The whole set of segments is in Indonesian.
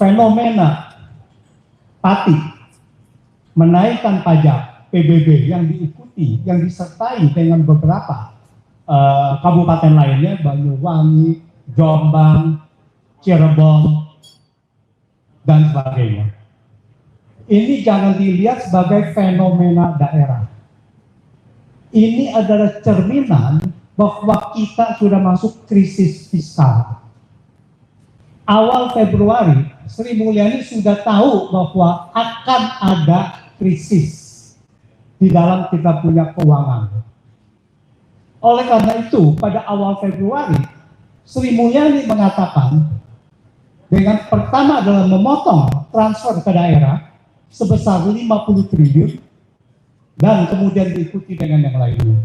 fenomena Pati menaikkan pajak PBB yang diikuti, yang disertai dengan beberapa kabupaten lainnya, Banyuwangi, Jombang, Cirebon, dan sebagainya. Ini jangan dilihat sebagai fenomena daerah. Ini adalah cerminan bahwa kita sudah masuk krisis fiskal. Awal Februari, Sri Mulyani sudah tahu bahwa akan ada krisis di dalam kita punya keuangan. Oleh karena itu, pada awal Februari, Sri Mulyani mengatakan, dengan pertama adalah memotong transfer ke daerah sebesar 50 triliun, dan kemudian diikuti dengan yang lainnya.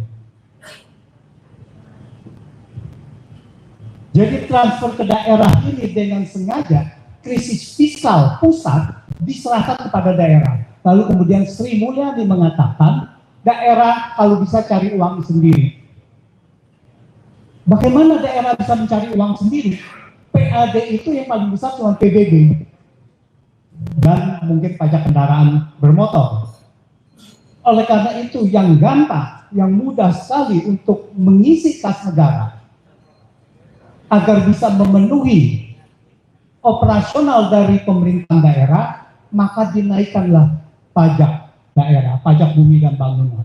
Jadi transfer ke daerah ini dengan sengaja krisis fiskal pusat diserahkan kepada daerah. Lalu kemudian Sri Mulyani mengatakan daerah kalau bisa cari uang sendiri. Bagaimana daerah bisa mencari uang sendiri? PAD itu yang paling besar cuma PBB dan mungkin pajak kendaraan bermotor. Oleh karena itu yang gampang, yang mudah sekali untuk mengisi kas negara agar bisa memenuhi operasional dari pemerintahan daerah, maka dinaikkanlah pajak daerah, pajak bumi dan bangunan.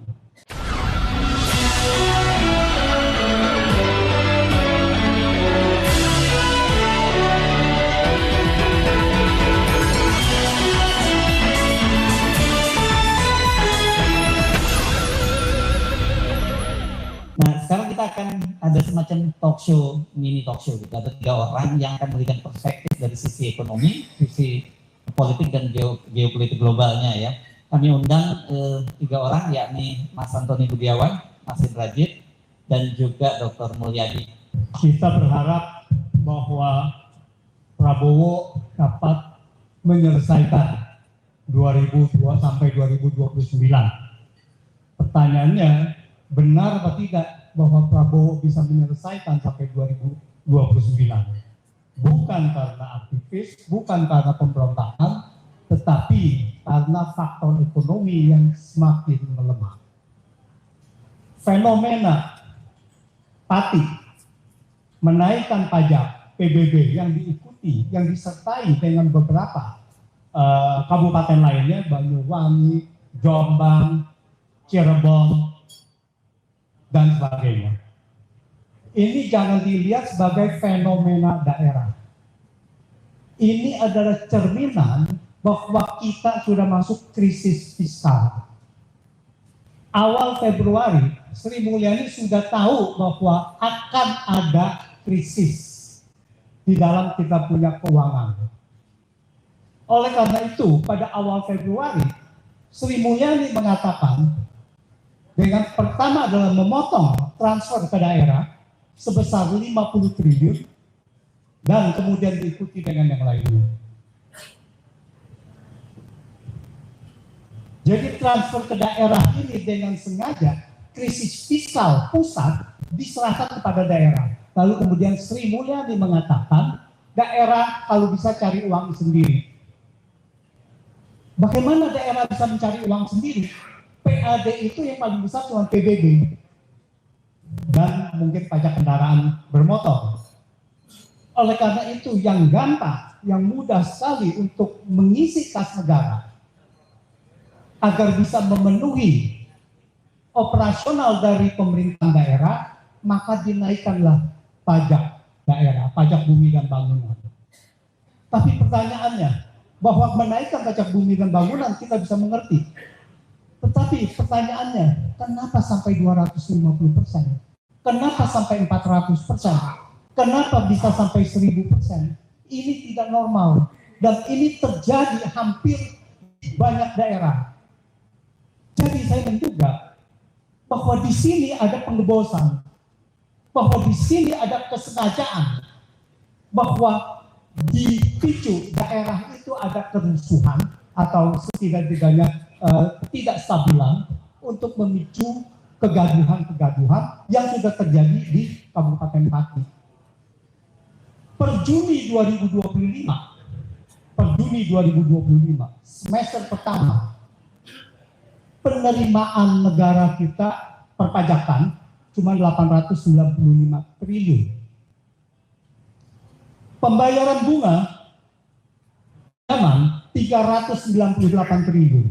Nah, sekarang kita akan ada semacam talk show, mini talk show. Ada 3 orang yang akan memberikan perspektif dari sisi ekonomi, sisi politik dan geopolitik globalnya ya. Kami undang 3 orang, yakni Mas Antoni Budiawan, Mas Indrajit, dan juga Dr. Mulyadi. Kita berharap bahwa Prabowo dapat menyelesaikan 2002 sampai 2029. Pertanyaannya, benar atau tidak bahwa Prabowo bisa menyelesaikan sampai 2029? Bukan karena aktivis, bukan karena pemberontakan, tetapi karena faktor ekonomi yang semakin melemah. Fenomena Pati menaikkan pajak PBB yang diikuti, yang disertai dengan beberapa kabupaten lainnya, Banyuwangi, Jombang, Cirebon, dan sebagainya. Ini jangan dilihat sebagai fenomena daerah. Ini adalah cerminan bahwa kita sudah masuk krisis fiskal. Awal Februari, Sri Mulyani sudah tahu bahwa akan ada krisis di dalam kita punya keuangan. Oleh karena itu, pada awal Februari, Sri Mulyani mengatakan, dengan pertama adalah memotong transfer ke daerah sebesar 50 triliun dan kemudian diikuti dengan yang lainnya. Jadi transfer ke daerah ini dengan sengaja krisis fiskal pusat diserahkan kepada daerah. Lalu kemudian Sri Mulyani mengatakan daerah kalau bisa cari uang sendiri. Bagaimana daerah bisa mencari uang sendiri? PAD itu yang paling besar cuma PBB dan mungkin pajak kendaraan bermotor. Oleh karena itu yang gampang, yang mudah sekali untuk mengisi kas negara agar bisa memenuhi operasional dari pemerintahan daerah, maka dinaikkanlah pajak daerah, pajak bumi dan bangunan. Tapi pertanyaannya, bahwa menaikkan pajak bumi dan bangunan kita bisa mengerti. Tetapi pertanyaannya, kenapa sampai 250%? Kenapa sampai 400%? Kenapa bisa sampai 1000%? Ini tidak normal. Dan ini terjadi hampir banyak daerah. Jadi saya menduga bahwa di sini ada penggebosan, bahwa di sini ada kesengajaan, bahwa di picu daerah itu ada kerusuhan atau setidak-tidaknya tidak stabilan untuk memicu kegaduhan-kegaduhan yang sudah terjadi di Kabupaten Pati. Per Juni 2025, per Juni 2025, semester pertama, penerimaan negara kita perpajakan cuma 895 triliun. Pembayaran bunga zaman 398 triliun.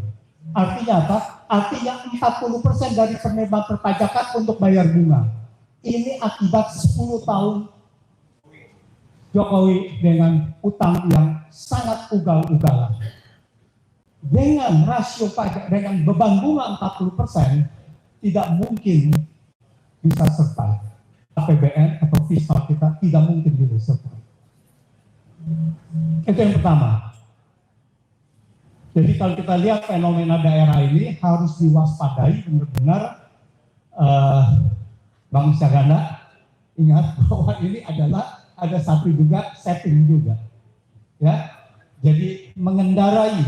Artinya apa? Artinya 40% dari penerimaan perpajakan untuk bayar bunga. Ini akibat 10 tahun Jokowi dengan utang yang sangat ugal-ugalan. Dengan rasio pajak, dengan beban bunga 40%, tidak mungkin bisa survive. APBN atau fiskal kita tidak mungkin bisa survive. Itu yang pertama. Jadi kalau kita lihat fenomena daerah ini harus diwaspadai benar-benar. Bang Syaganda, ingat bahwa ini adalah ada satu juga setting juga, ya. Jadi mengendarai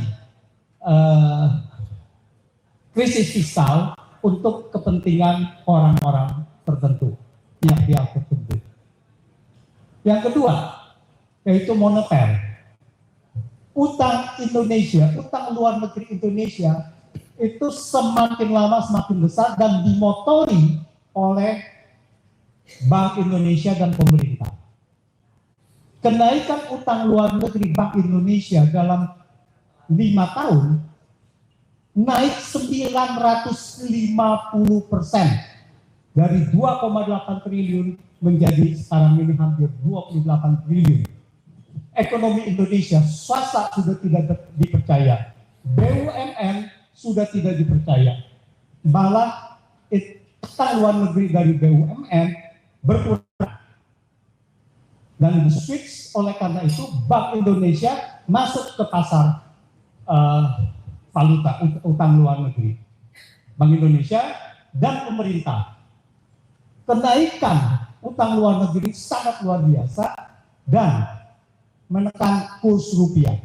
krisis fiskal untuk kepentingan orang-orang tertentu, pihak-pihak tertentu. Yang kedua, yaitu moneter. Utang Indonesia, utang luar negeri Indonesia itu semakin lama semakin besar dan dimotori oleh Bank Indonesia dan pemerintah. Kenaikan utang luar negeri Bank Indonesia dalam 5 tahun naik 950% dari 2,8 triliun menjadi sekarang ini hampir 28 triliun. Ekonomi Indonesia swasta sudah tidak dipercaya, BUMN sudah tidak dipercaya, malah utang luar negeri dari BUMN berkurang. Dan switch oleh karena itu Bank Indonesia masuk ke pasar valuta utang luar negeri. Bank Indonesia dan pemerintah. Kenaikan utang luar negeri sangat luar biasa dan menekan kurs rupiah.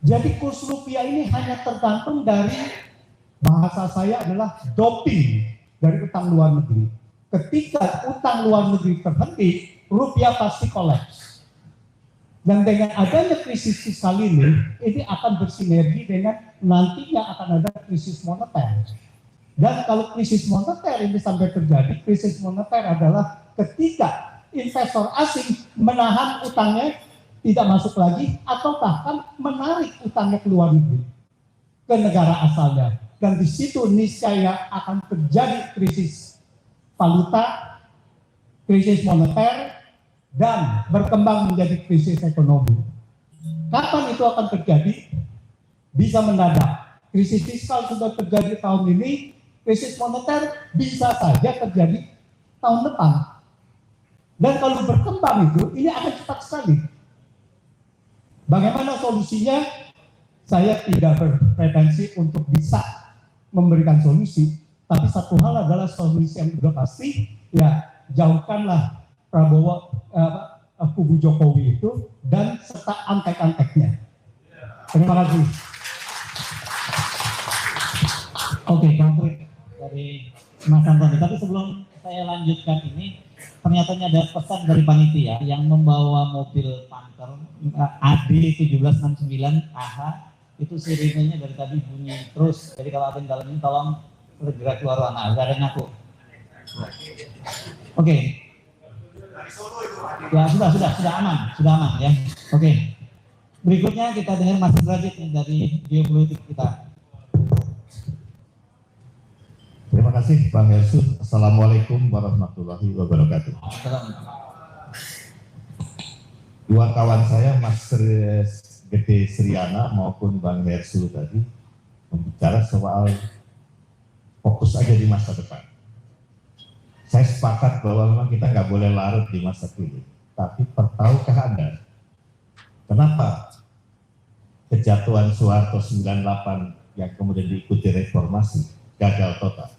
Jadi kurs rupiah ini hanya tergantung dari, bahasa saya adalah doping dari utang luar negeri. Ketika utang luar negeri terhenti, rupiah pasti kolaps. Dan dengan adanya krisis fiskal ini akan bersinergi dengan nantinya akan ada krisis moneter. Dan kalau krisis moneter ini sampai terjadi, krisis moneter adalah ketika investor asing menahan utangnya tidak masuk lagi atau bahkan menarik utangnya ke luar negeri, ke negara asalnya. Dan di situ niscaya akan terjadi krisis valuta, krisis moneter, dan berkembang menjadi krisis ekonomi. Kapan itu akan terjadi? Bisa mendadak. Krisis fiskal sudah terjadi tahun ini, krisis moneter bisa saja terjadi tahun depan. Dan kalau berkembang itu, ini akan cepat sekali. Bagaimana solusinya? Saya tidak berpretensi untuk bisa memberikan solusi, tapi satu hal adalah solusi yang sudah pasti, ya jauhkanlah Prabowo, kubu Jokowi itu, dan serta antek-anteknya. Terima kasih. Oke, konkret dari Mas Antoni. Tapi sebelum saya lanjutkan ini, ternyata ada pesan dari panitia yang membawa mobil tanker AD 1769 AH itu sirinenya dari tadi bunyi terus. Jadi kalau ada yang dalam ini tolong segera keluar ruangan. Ada yang ngaku. Oke. Ya sudah aman ya. Oke. Berikutnya kita dengar Mas Sudrajit dari geopolitik kita. Terima kasih Bang Hersus. Assalamualaikum warahmatullahi wabarakatuh. Dua kawan saya, Mas Gede Sriana maupun Bang Hersul tadi, membicara soal fokus aja di masa depan. Saya sepakat bahwa memang kita nggak boleh larut di masa kini. Tapi tahukah Anda kenapa kejatuhan Soeharto 98 yang kemudian diikuti reformasi gagal total?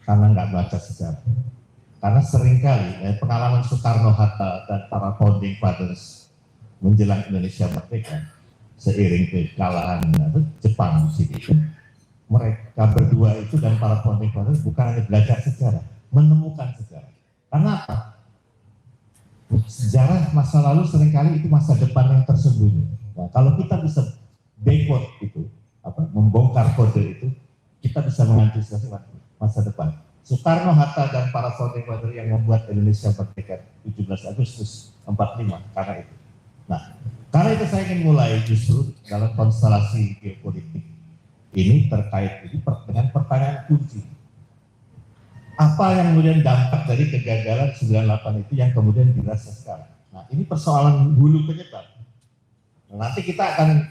Karena nggak baca sejarah. Karena seringkali pengalaman Soekarno-Hatta dan para founding fathers menjelang Indonesia merdeka seiring kekalahan Jepang di sini, mereka berdua itu dan para founding fathers bukan hanya belajar sejarah, menemukan sejarah. Karena apa? Sejarah masa lalu seringkali itu masa depan yang tersembunyi. Nah, kalau kita bisa decode itu, membongkar kode itu, kita bisa mengantisipasi masa depan. Soekarno, Hatta, dan para saudara yang membuat Indonesia merdeka 17 Agustus 45 karena itu. Nah, karena itu saya ingin mulai justru dalam konstelasi geopolitik ini terkait ini dengan pertanyaan kunci. Apa yang kemudian dampak dari kegagalan 98 itu yang kemudian dirasa sekarang? Nah, ini persoalan hulu penyebab. Nanti kita akan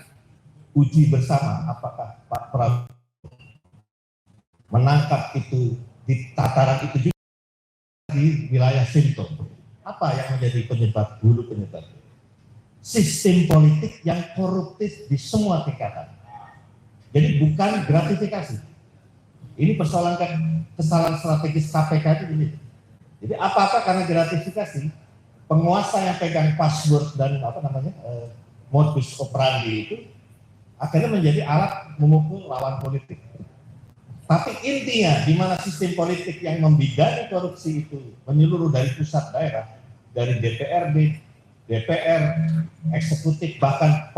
uji bersama apakah Pak Prabowo menangkap itu di tataran itu juga di wilayah simptom. Apa yang menjadi penyebab hulu penyebab? Sistem politik yang koruptif di semua tingkatan. Jadi bukan gratifikasi. Ini persoalan kesalahan strategis KPK itu ini. Jadi apa-apa karena gratifikasi, penguasa yang pegang password dan modus operandi itu akhirnya menjadi alat memukul lawan politik. Tapi intinya di mana sistem politik yang membidani korupsi itu menyeluruh dari pusat daerah, dari DPRD, DPR, eksekutif, bahkan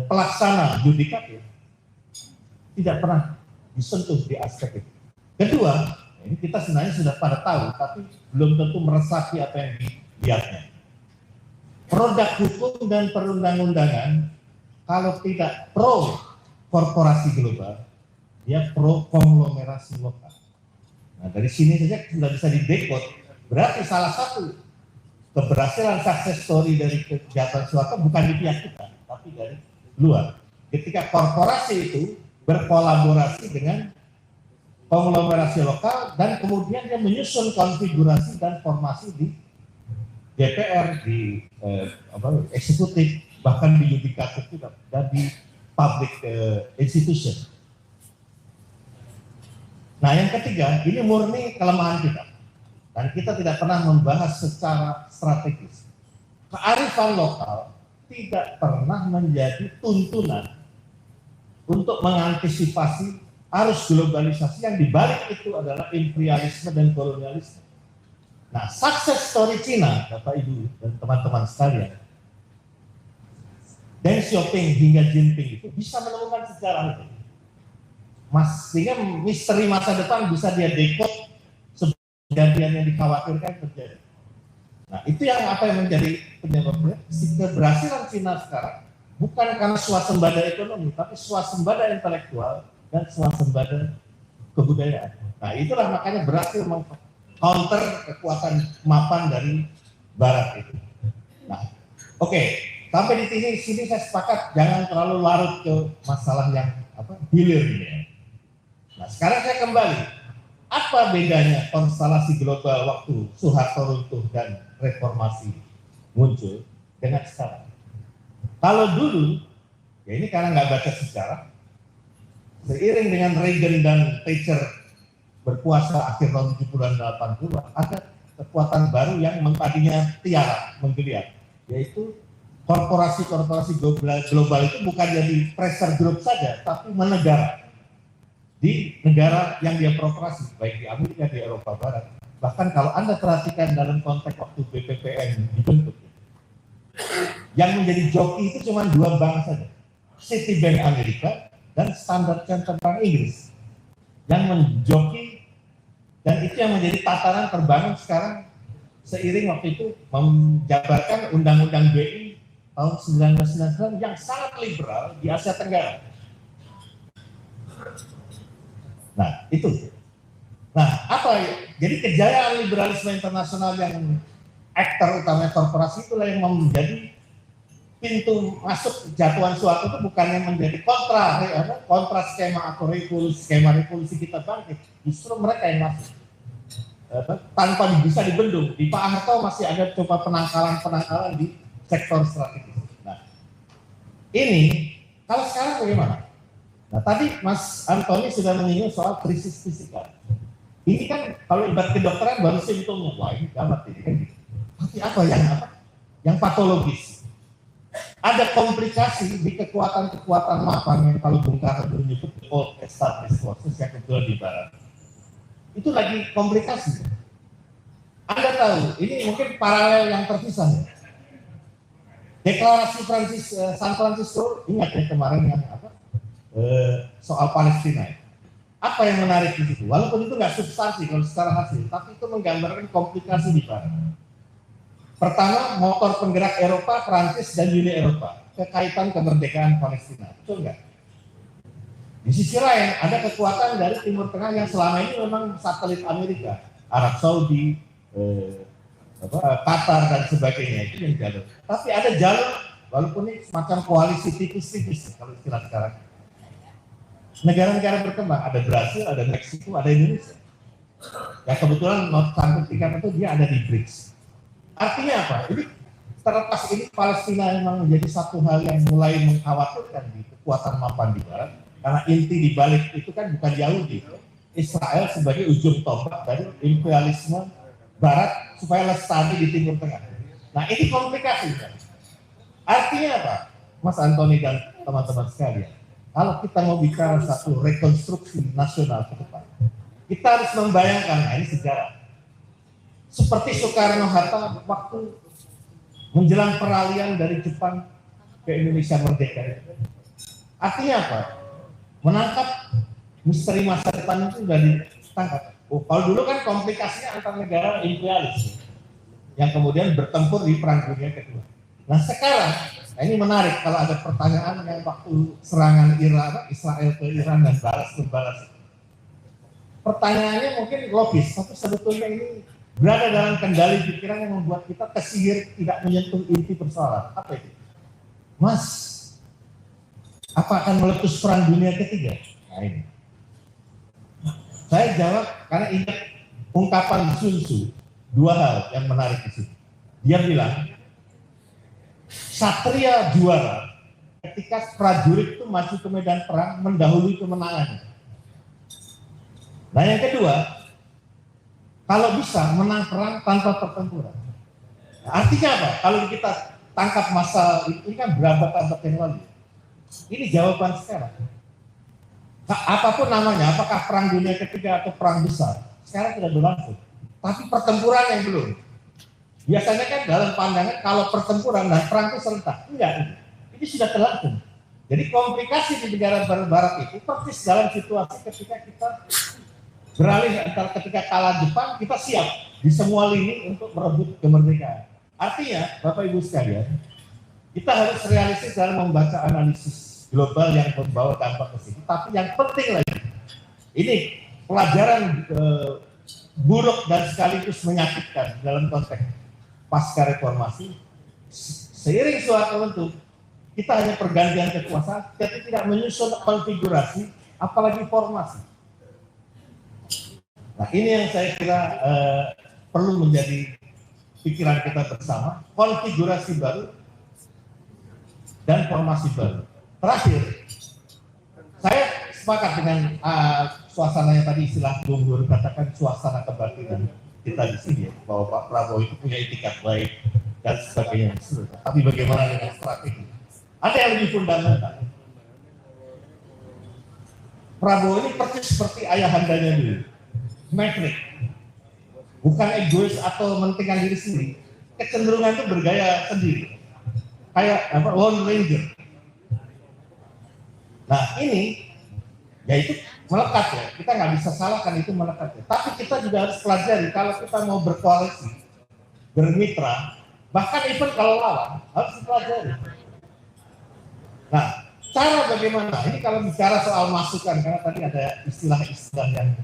pelaksana yudikatif tidak pernah disentuh di aspek itu. Kedua, ini kita sebenarnya sudah pada tahu, tapi belum tentu meresapi apa yang dilihatnya. Produk hukum dan perundang-undangan, kalau tidak pro korporasi global, dia pro konglomerasi lokal. Nah, dari sini saja sudah bisa didekode. Berarti salah satu keberhasilan success story dari kejahatan suaka bukan di pihak kita, tapi dari luar. Ketika korporasi itu berkolaborasi dengan konglomerasi lokal dan kemudian dia menyusun konfigurasi dan formasi di DPR, di eksekutif, bahkan di yudikatif juga, dan di public institution. Nah, yang ketiga, ini murni kelemahan kita dan kita tidak pernah membahas secara strategis. Kearifan lokal tidak pernah menjadi tuntunan untuk mengantisipasi arus globalisasi yang dibalik itu adalah imperialisme dan kolonialisme. Nah, success story Cina, Bapak Ibu dan teman-teman sekalian, Deng Xiaoping hingga Jinping itu bisa menemukan sejarah itu. Sehingga misteri masa depan bisa dia dekode sebelum kejadian yang dikhawatirkan terjadi. Nah, itu yang menjadi penyebabnya keberhasilan Cina sekarang bukan karena swasembada ekonomi, tapi swasembada intelektual dan swasembada kebudayaan. Nah, itulah makanya berhasil meng-counter kekuatan mapan dari Barat itu. Nah, oke, sampai di sini saya sepakat jangan terlalu larut ke masalah yang hilir ini ya. Nah, sekarang saya kembali. Apa bedanya konstelasi global waktu Soeharto runtuh dan reformasi muncul dengan sekarang? Kalau dulu, ya ini karena nggak baca sejarah, seiring dengan Reagan dan Thatcher berkuasa akhir tahun 70-an 80-an, ada kekuatan baru yang tadinya tiara, menggeliat, yaitu korporasi-korporasi global itu bukan jadi pressure group saja, tapi menegara di negara yang dia beroperasi, baik di Amerika, di Eropa Barat. Bahkan kalau Anda perhatikan dalam konteks waktu BPPN dibentuk, yang menjadi joki itu cuma dua bank saja, Citibank Amerika dan Standard Chartered Bank Inggris, yang menjoki, dan itu yang menjadi tatanan terbangun sekarang seiring waktu itu menjabarkan Undang-Undang BI tahun 1999 yang sangat liberal di Asia Tenggara. Nah, itu. Nah, jadi kejayaan liberalisme internasional yang aktor utama korporasi itulah yang menjadi pintu masuk jatuhan suatu itu bukannya menjadi kontra skema atau revolusi kita bangkit, justru mereka yang masuk tanpa bisa dibendung. Di Pak Harto masih ada coba penangkalan di sektor strategis. Nah, ini kalau sekarang bagaimana? Nah, tadi Mas Antoni sudah menyinggung soal krisis fisikal. Ini kan kalau ibarat kedokteran baru simptomnya, wah ini gawat ini kan. Tapi apa yang patologis? Ada komplikasi di kekuatan-kekuatan mapan yang kalau Bung Karno dulu nyebut old established forces yang kebetulan di Barat. Itu lagi komplikasi. Anda tahu, ini mungkin paralel yang terpisah. Deklarasi San Francisco, ingat ya kemarin yang soal Palestina. Apa yang menarik di situ? Walaupun itu nggak substansi kalau secara hasil, tapi itu menggambarkan komplikasi di barat. Pertama, motor penggerak Eropa, Prancis dan Uni Eropa, kekaitan kemerdekaan Palestina. Betul nggak? Di sisi lain, ada kekuatan dari Timur Tengah yang selama ini memang satelit Amerika, Arab Saudi, Qatar dan sebagainya, itu yang jalur. Tapi ada jalur, walaupun ini semacam koalisi tipis-tipis kalau istilah sekarang. Negara-negara berkembang, ada Brasil, ada Meksiko, ada Indonesia. Ya kebetulan sampai tingkat itu dia ada di BRICS. Artinya apa? Ini terlepas ini Palestina memang menjadi satu hal yang mulai mengkhawatirkan di kekuatan mapan di barat. Karena inti di balik itu kan bukan Yahudi. Israel sebagai ujung tombak dari imperialisme barat supaya lestari di Timur Tengah. Nah ini komplikasi kan? Artinya apa? Mas Antoni dan teman-teman sekalian, kalau kita mau bicara satu rekonstruksi nasional ke depan, kita harus membayangkan, nah ini sejarah. Seperti Soekarno-Hatta waktu menjelang peralihan dari Jepang ke Indonesia merdeka. Artinya apa? Menangkap misteri masa depan itu sudah ditangkap. Oh, kalau dulu kan komplikasinya antar negara imperialis yang kemudian bertempur di Perang Dunia Kedua. Nah sekarang, nah ini menarik kalau ada pertanyaan yang waktu serangan Israel ke Iran dan balas membalas. Pertanyaannya mungkin logis, tapi sebetulnya ini berada dalam kendali pikiran yang membuat kita kesihir tidak menyentuh inti persoalan. Apa itu? Mas, apa akan meletus Perang Dunia Ketiga? Nah ini. Saya jawab karena ingat ungkapan Sun Tzu, dua hal yang menarik di situ. Dia bilang, Satria juara ketika prajurit itu maju ke medan perang mendahului kemenangannya. Nah yang kedua, kalau bisa menang perang tanpa pertempuran. Nah, artinya apa? Kalau kita tangkap masa ini kan berabad-abad yang lalu. Ini jawaban sekarang. Nah, apapun namanya, apakah Perang Dunia Ketiga atau Perang Besar, sekarang tidak berlangsung. Tapi pertempuran yang belum. Biasanya kan dalam pandangan kalau pertempuran dan perang itu serentak. Enggak, ini sudah terlangsung. Jadi komplikasi di negara barat itu persis dalam situasi ketika kita beralih antara ketika kalah Jepang, kita siap di semua lini untuk merebut kemerdekaan. Artinya, Bapak Ibu sekalian, kita harus realistis dalam membaca analisis global yang membawa dampak ke sini. Tapi yang penting lagi, ini pelajaran buruk dan sekaligus menyakitkan dalam konteks pasca reformasi. Seiring suatu kita hanya pergantian kekuasaan, tapi tidak menyusun konfigurasi, apalagi formasi. Nah ini yang saya kira perlu menjadi pikiran kita bersama, konfigurasi baru dan formasi baru. Terakhir, saya sepakat dengan suasana yang tadi istilah Bung Guru katakan suasana kebatinan kita di sini ya, bahwa Pak Prabowo itu punya itikat baik dan sebagainya. Tapi bagaimana dengan strategi? Ada yang lebih fundamental. Prabowo ini persis seperti ayahandanya dulu, maverick, bukan egois atau mementingkan diri sendiri. Kecenderungan itu bergaya sendiri, kayak Lone Ranger. Nah ini, ya itu melekat ya, kita nggak bisa salahkan itu melekat ya. Tapi kita juga harus pelajari kalau kita mau berkoalisi, bermitra, bahkan even kalau lawan, harus dipelajari. Nah, cara bagaimana, ini kalau bicara soal masukan, karena tadi ada istilah-istilah yang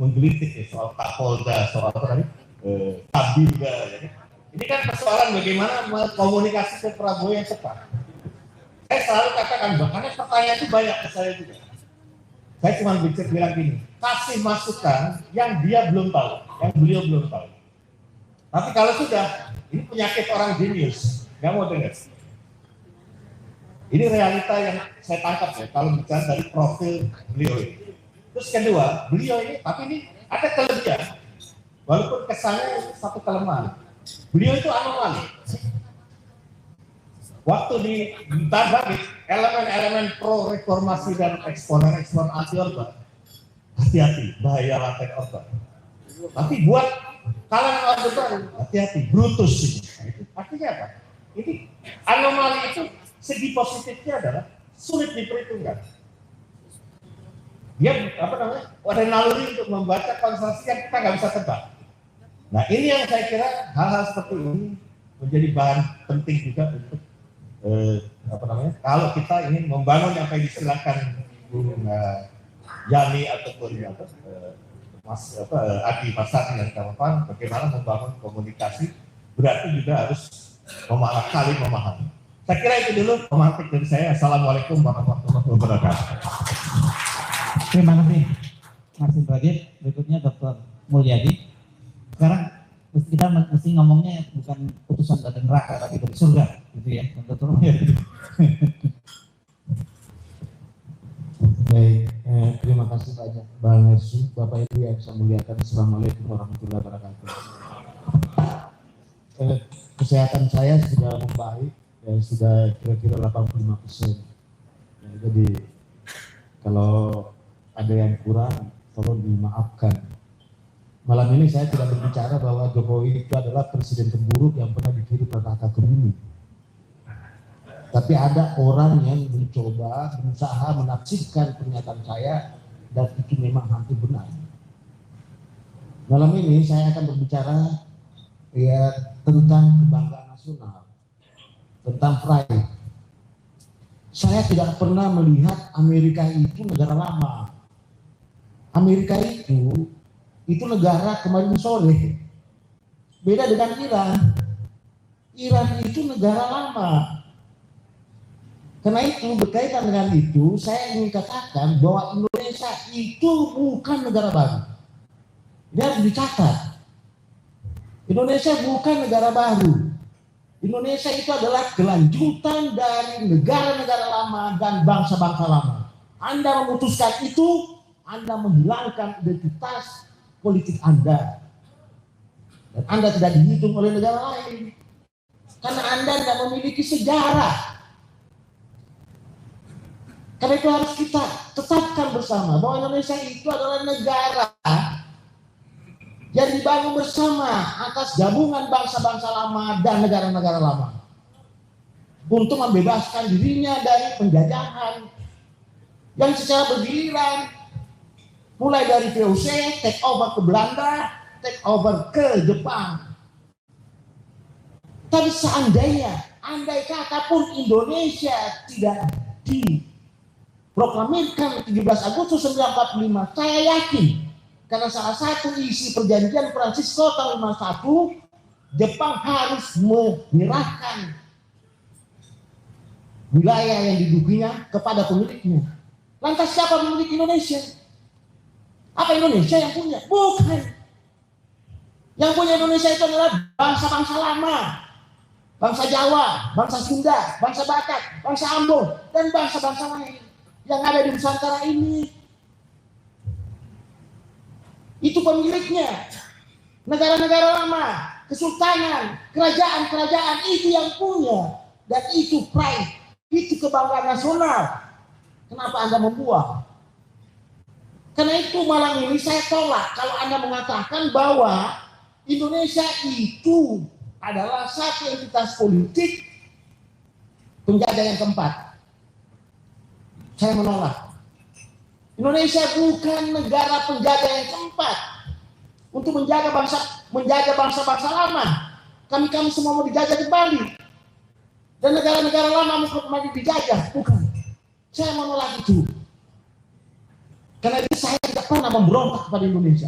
menggelitik ya, soal Kapolda, soal apa tadi, Kabinda, ya. Ini kan persoalan bagaimana komunikasi ke Prabowo yang tepat. Saya selalu katakan, karena pertanyaan itu banyak ke saya juga. Saya cuma bilang gini, kasih masukan yang dia belum tahu, yang beliau belum tahu. Tapi kalau sudah, ini penyakit orang jenius, nggak mau dengar. Ini realita yang saya tangkap ya, kalau bicara dari profil beliau ini. Terus kedua, beliau ini, tapi ini ada kelebihan, walaupun kesannya satu kelemahan. Beliau itu anomali. Waktu ditambah elemen-elemen pro reformasi dan eksponen anti Orba, hati-hati, bahaya lantai Orba. Tapi buat kalangan Orde Baru, hati-hati, Brutus ini. Artinya apa? Ini anomali itu segi positifnya adalah sulit diperhitungkan. Dia ada naluri untuk membaca konstelasi yang kita nggak bisa tebak. Nah ini yang saya kira hal-hal seperti ini menjadi bahan penting juga untuk kalau kita ingin membangun apa yang diistilahkan Bung Yani ataupun Adi Masari dan kawan-kawan, bagaimana membangun komunikasi berarti juga harus saling memahami. Saya kira itu dulu pemantik dari saya. Assalamualaikum warahmatullahi wabarakatuh. Terima kasih Mas Indradit. Berikutnya Dr. Mulyadi. Sekarang kita mesti ngomongnya bukan putusan dari neraka tapi dari surga, gitu ya, Dr. Mulyadi. Baik, terima kasih banyak Bang Hersu, Bapak Ibu yang saya muliakan. Assalamualaikum warahmatullahi wabarakatuh. Kesehatan saya sudah membaik, ya, sudah kira-kira 85%. Ya, jadi kalau ada yang kurang, tolong dimaafkan. Malam ini saya tidak berbicara bahwa Jokowi itu adalah presiden terburuk yang pernah dikirim neraka ke bumi. Tapi ada orang yang mencoba, berusaha menafsirkan pernyataan saya dan itu memang hampir benar. Malam ini saya akan berbicara ya tentang kebanggaan nasional, tentang pride. Saya tidak pernah melihat Amerika itu negara lama. Amerika itu negara kemarin sore. Beda dengan Iran. Iran itu negara lama. Karena itu berkaitan dengan itu saya ingin katakan bahwa Indonesia itu bukan negara baru. Ini harus dicatat. Indonesia bukan negara baru. Indonesia itu adalah kelanjutan dari negara-negara lama dan bangsa-bangsa lama. Anda memutuskan itu, Anda menghilangkan identitas politik Anda. Dan Anda tidak dihitung oleh negara lain. Karena Anda tidak memiliki sejarah. Karena itu harus kita tetapkan bersama bahwa Indonesia itu adalah negara yang dibangun bersama atas gabungan bangsa-bangsa lama dan negara-negara lama untuk membebaskan dirinya dari penjajahan yang secara bergiliran mulai dari VOC, take over ke Belanda, take over ke Jepang. Tapi seandainya, andai kata pun Indonesia tidak diproklamirkan 17 Agustus 1945, saya yakin karena salah satu isi perjanjian Francisco tahun 51, Jepang harus menyerahkan wilayah yang didudukinya kepada pemiliknya. Lantas siapa pemilik Indonesia? Apa Indonesia yang punya? Bukan. Yang punya Indonesia itu adalah bangsa-bangsa lama. Bangsa Jawa, bangsa Sunda, bangsa Batak, bangsa Ambon, dan bangsa-bangsa lain yang ada di Nusantara ini. Itu pemiliknya. Negara-negara lama, kesultanan, kerajaan-kerajaan itu yang punya. Dan itu pride, itu kebanggaan nasional. Kenapa Anda membuang? Karena itu malam ini saya tolak kalau Anda mengatakan bahwa Indonesia itu adalah satu entitas politik penjajah yang keempat. Saya menolak. Indonesia bukan negara penjajah yang keempat untuk menjaga bangsa-bangsa lama. Kami semua mau dijajah di Bali dan negara-negara lama mau dijajah, bukan. Saya menolak itu. Karena itu saya tidak pernah memberontak kepada Indonesia.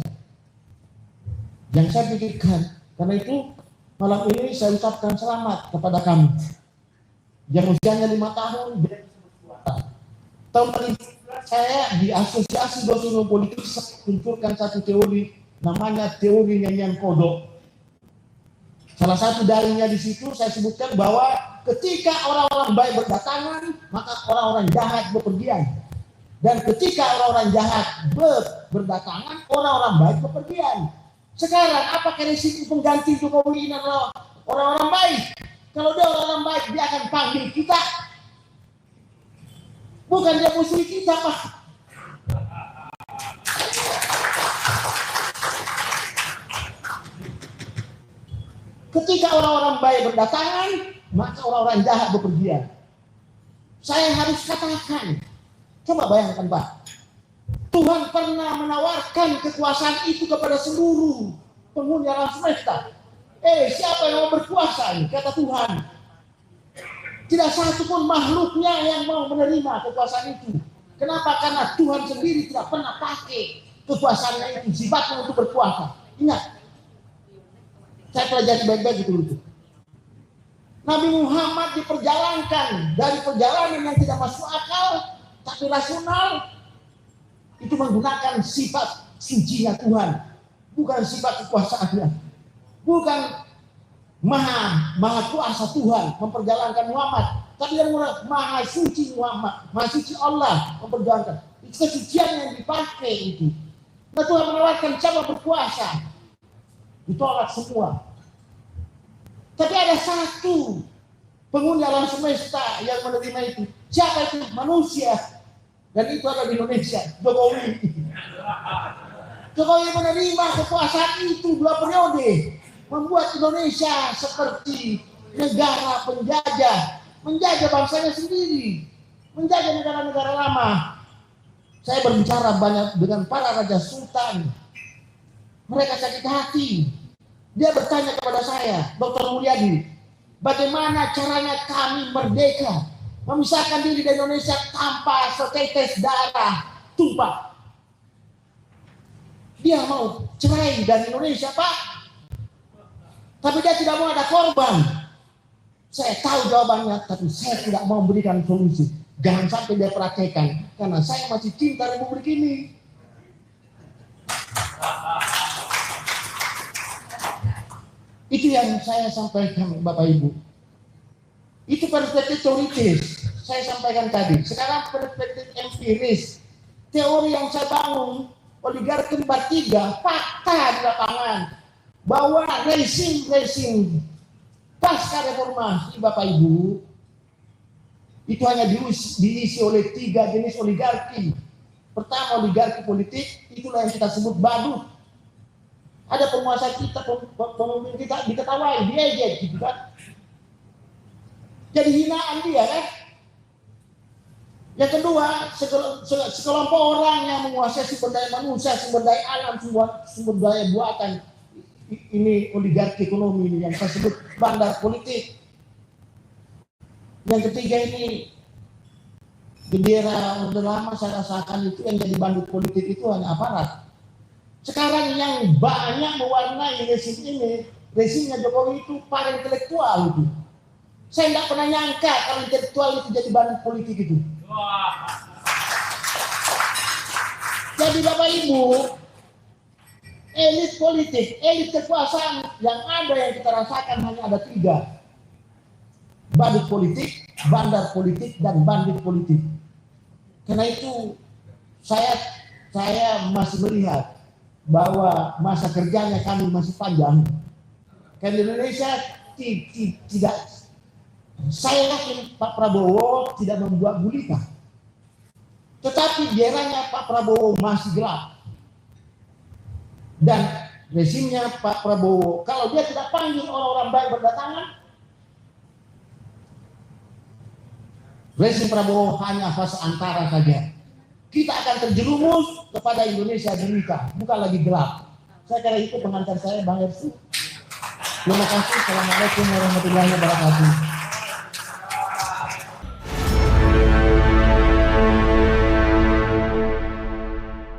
Yang saya pikirkan, karena itu malam ini saya ucapkan selamat kepada kamu yang usianya 5 tahun. Tahun ini saya di Asosiasi Dosen Ilmu Politik menunjukkan satu teori namanya teori nyanyian kodok. Salah satu dalilnya di situ saya sebutkan bahwa ketika orang-orang baik berdatangan, maka orang-orang jahat bepergian. Dan ketika orang-orang jahat berdatangan, orang-orang baik bepergian. Sekarang apakah risiko pengganti Jokowi ini adalah orang-orang baik? Kalau dia orang-orang baik, dia akan panggil kita. Bukan dia musuh kita, Pak. Ketika orang-orang baik berdatangan, maka orang-orang jahat bepergian. Saya harus katakan, coba bayangkan Pak, Tuhan pernah menawarkan kekuasaan itu kepada seluruh penghuni alam semesta. Siapa yang mau berkuasa ini? Kata Tuhan. Tidak satu pun makhluknya yang mau menerima kekuasaan itu. Kenapa? Karena Tuhan sendiri tidak pernah pakai kekuasaannya itu, sifatnya untuk berkuasa. Ingat, saya pelajari baik-baik itu. Nabi Muhammad diperjalankan dari perjalanan yang tidak masuk akal, tapi rasional, itu menggunakan sifat sucinya Tuhan, bukan sifat kekuasaannya, bukan maha kuasa Tuhan memperjalankan Muhammad, tapi yang maha suci Muhammad, maha suci Allah memperjalankan. Itu kesucian yang dipakai itu. Nah, Tuhan menawarkan cara berkuasa, ditolak semua. Tapi ada satu penghuni alam semesta yang menerima itu. Siapa itu? Manusia. Dan itu ada di Indonesia, Jokowi. Jokowi menerima kekuasaan itu 2 periode. Membuat Indonesia seperti negara penjajah. Menjajah bangsanya sendiri. Menjajah negara-negara lama. Saya berbicara banyak dengan para raja sultan. Mereka sakit hati. Dia bertanya kepada saya, Dr. Mulyadi, bagaimana caranya kami merdeka, memisahkan diri dari Indonesia tanpa setetes darah tumpah. Dia mau cerai dari Indonesia, Pak. Tapi dia tidak mau ada korban. Saya tahu jawabannya, tapi saya tidak mau memberikan solusi. Jangan sampai dia praktekkan, karena saya masih cinta Republik ini. Itu yang saya sampaikan Bapak Ibu. Itu perspektif teoritis saya sampaikan tadi. Sekarang perspektif empiris. Teori yang saya bangun, oligarki 3, fakta di lapangan. Bahwa rezim pasca reformasi Bapak Ibu, itu hanya diisi oleh 3 jenis oligarki. Pertama, oligarki politik, itulah yang kita sebut badut. Ada penguasa kita, pemimpin kita diketawai, diejek gitu kan. Jadi hinaan dia kan. Yang kedua, sekelompok orang yang menguasai sumber daya manusia, sumber daya alam, sumber daya buatan. Ini oligarki ekonomi ini yang saya sebut bandar politik. Yang ketiga ini bendera Orde Lama, saya rasakan itu yang jadi bandar politik itu hanya aparat. Sekarang yang banyak mewarnai rezim ini, rezimnya Jokowi itu para intelektual itu. Saya tidak pernah nyangka kalau intelektual itu jadi bahan politik itu. Jadi Bapak Ibu, elit politik, elit kekuasaan yang ada yang kita rasakan hanya ada 3. Badut politik, bandar politik, dan bandit politik. Karena itu saya masih melihat bahwa masa kerjanya kami masih panjang. Karena di Indonesia tidak, saya yakin Pak Prabowo tidak membuat gulita. Tetapi daerahnya Pak Prabowo masih gelap. Dan rezimnya Pak Prabowo, kalau dia tidak panggil orang-orang baik berdatangan, rezim Prabowo hanya fase antara saja. Kita akan terjerumus kepada Indonesia derita, bukan lagi gelap. Saya kira itu pengantar saya, Bang Hersu. Terima kasih. Assalamualaikum warahmatullahi wabarakatuh.